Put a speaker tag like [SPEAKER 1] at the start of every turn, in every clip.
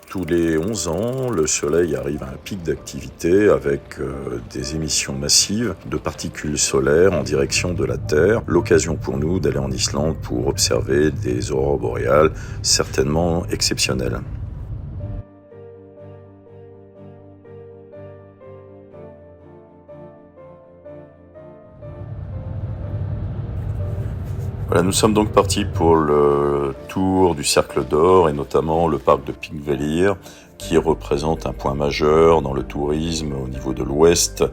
[SPEAKER 1] Tous les 11 ans, le Soleil arrive à un pic d'activité avec des émissions massives de particules solaires en direction de la Terre. L'occasion pour nous d'aller en Islande pour observer des aurores boréales certainement exceptionnelles. Voilà, nous sommes donc partis pour le tour du Cercle d'Or et notamment le parc de Þingvellir qui représente un point majeur dans le tourisme au niveau de l'ouest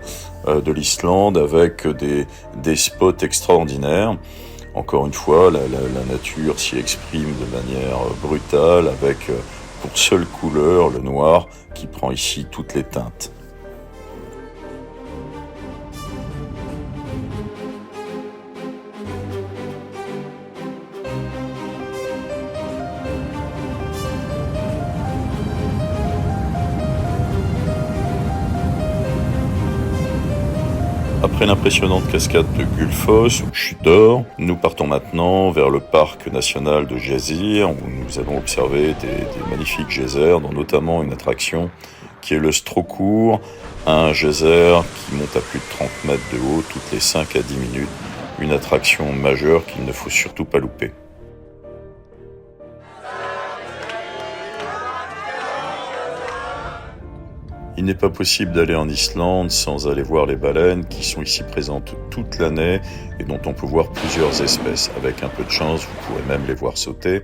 [SPEAKER 1] de l'Islande avec des spots extraordinaires. Encore une fois, la nature s'y exprime de manière brutale avec pour seule couleur le noir qui prend ici toutes les teintes. Après l'impressionnante cascade de Gullfoss ou Chute d'Or, nous partons maintenant vers le parc national de Geyser où nous allons observer des magnifiques geysers, dont notamment une attraction qui est le Strókur, un geyser qui monte à plus de 30 mètres de haut toutes les 5 à 10 minutes, une attraction majeure qu'il ne faut surtout pas louper. Il n'est pas possible d'aller en Islande sans aller voir les baleines qui sont ici présentes toute l'année et dont on peut voir plusieurs espèces. Avec un peu de chance, vous pourrez même les voir sauter.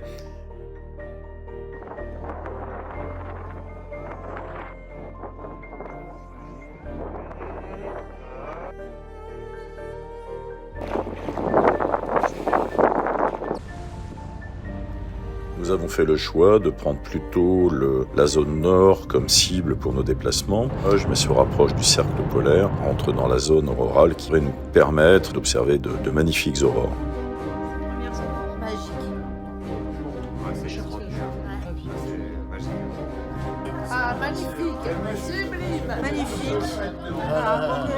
[SPEAKER 1] Nous avons fait le choix de prendre plutôt la zone nord comme cible pour nos déplacements. Mais se rapproche du cercle polaire, entre dans la zone aurorale qui va nous permettre d'observer de magnifiques aurores.
[SPEAKER 2] Ah, magnifique, sublime, magnifique.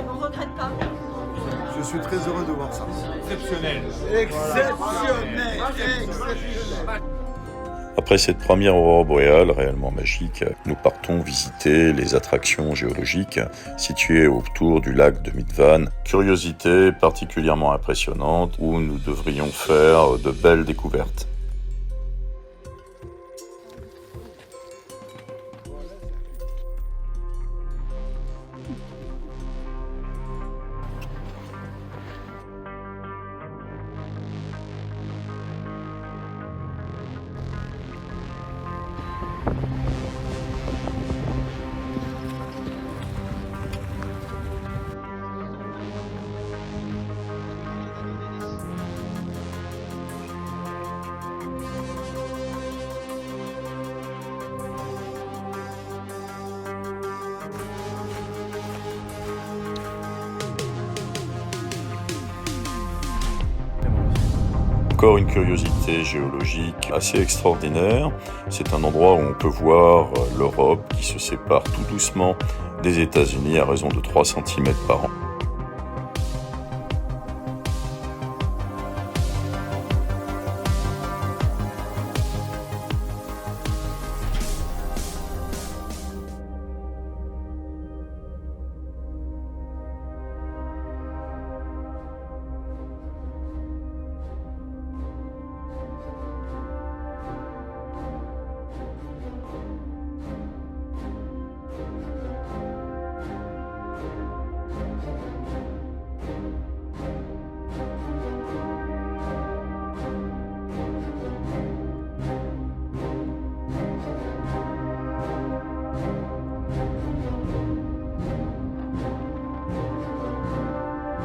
[SPEAKER 2] On ne regrette pas.
[SPEAKER 3] Je suis très heureux de voir ça.
[SPEAKER 4] Exceptionnel.
[SPEAKER 3] Exceptionnel.
[SPEAKER 1] Après cette première aurore boréale réellement magique, nous partons visiter les attractions géologiques situées autour du lac de Midvan. Curiosité particulièrement impressionnante où nous devrions faire de belles découvertes. Encore une curiosité géologique assez extraordinaire. C'est un endroit où on peut voir l'Europe qui se sépare tout doucement des États-Unis à raison de 3 cm par an.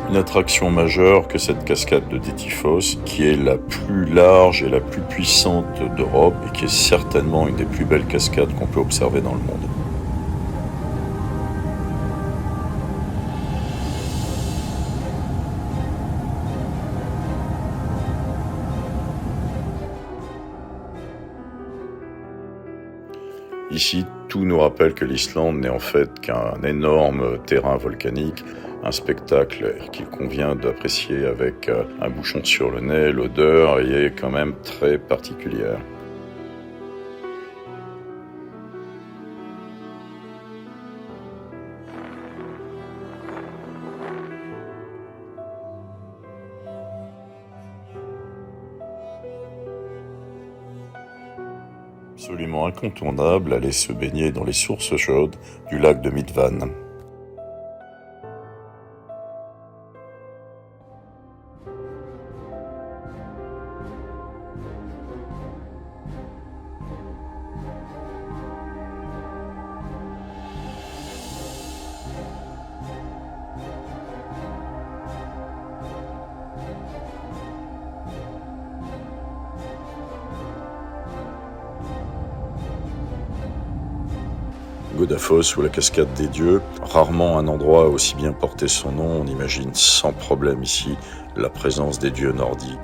[SPEAKER 1] Une attraction majeure que cette cascade de Dettifoss, qui est la plus large et la plus puissante d'Europe et qui est certainement une des plus belles cascades qu'on peut observer dans le monde. Ici, tout nous rappelle que l'Islande n'est en fait qu'un énorme terrain volcanique, un spectacle qu'il convient d'apprécier avec un bouchon sur le nez. L'odeur y est quand même très particulière. Absolument incontournable, aller se baigner dans les sources chaudes du lac de Midvan. Godafoss ou la cascade des dieux, rarement un endroit aussi bien porté son nom, on imagine sans problème ici la présence des dieux nordiques.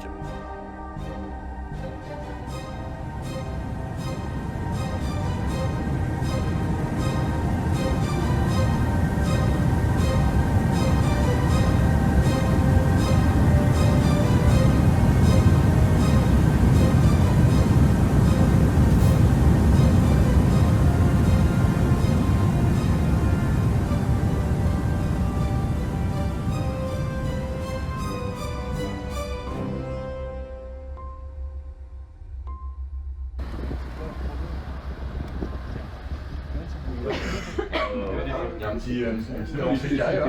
[SPEAKER 3] Il y a un petit lancé carré là.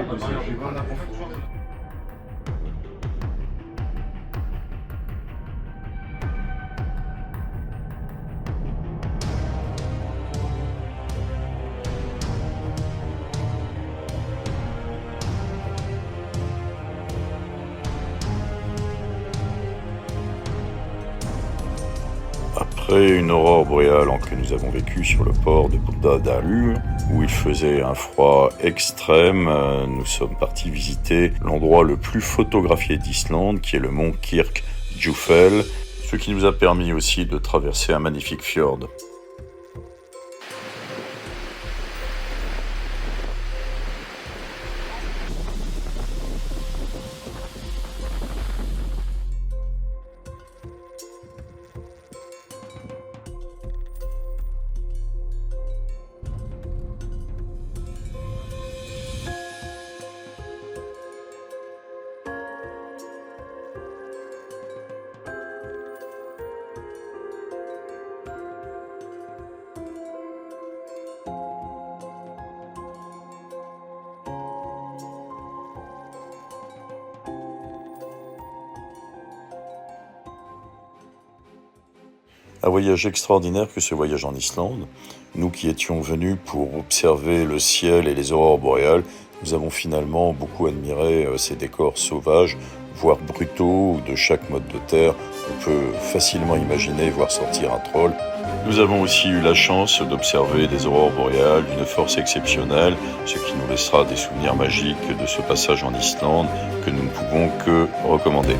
[SPEAKER 1] Après une aurore boréale que nous avons vécue sur le port de Búðardalur, où il faisait un froid extrême, nous sommes partis visiter l'endroit le plus photographié d'Islande, qui est le mont Kirkjufell, ce qui nous a permis aussi de traverser un magnifique fjord. Un voyage extraordinaire que ce voyage en Islande. Nous qui étions venus pour observer le ciel et les aurores boréales, nous avons finalement beaucoup admiré ces décors sauvages, voire brutaux, où de chaque mode de terre, on peut facilement imaginer voir sortir un troll. Nous avons aussi eu la chance d'observer des aurores boréales d'une force exceptionnelle, ce qui nous laissera des souvenirs magiques de ce passage en Islande que nous ne pouvons que recommander.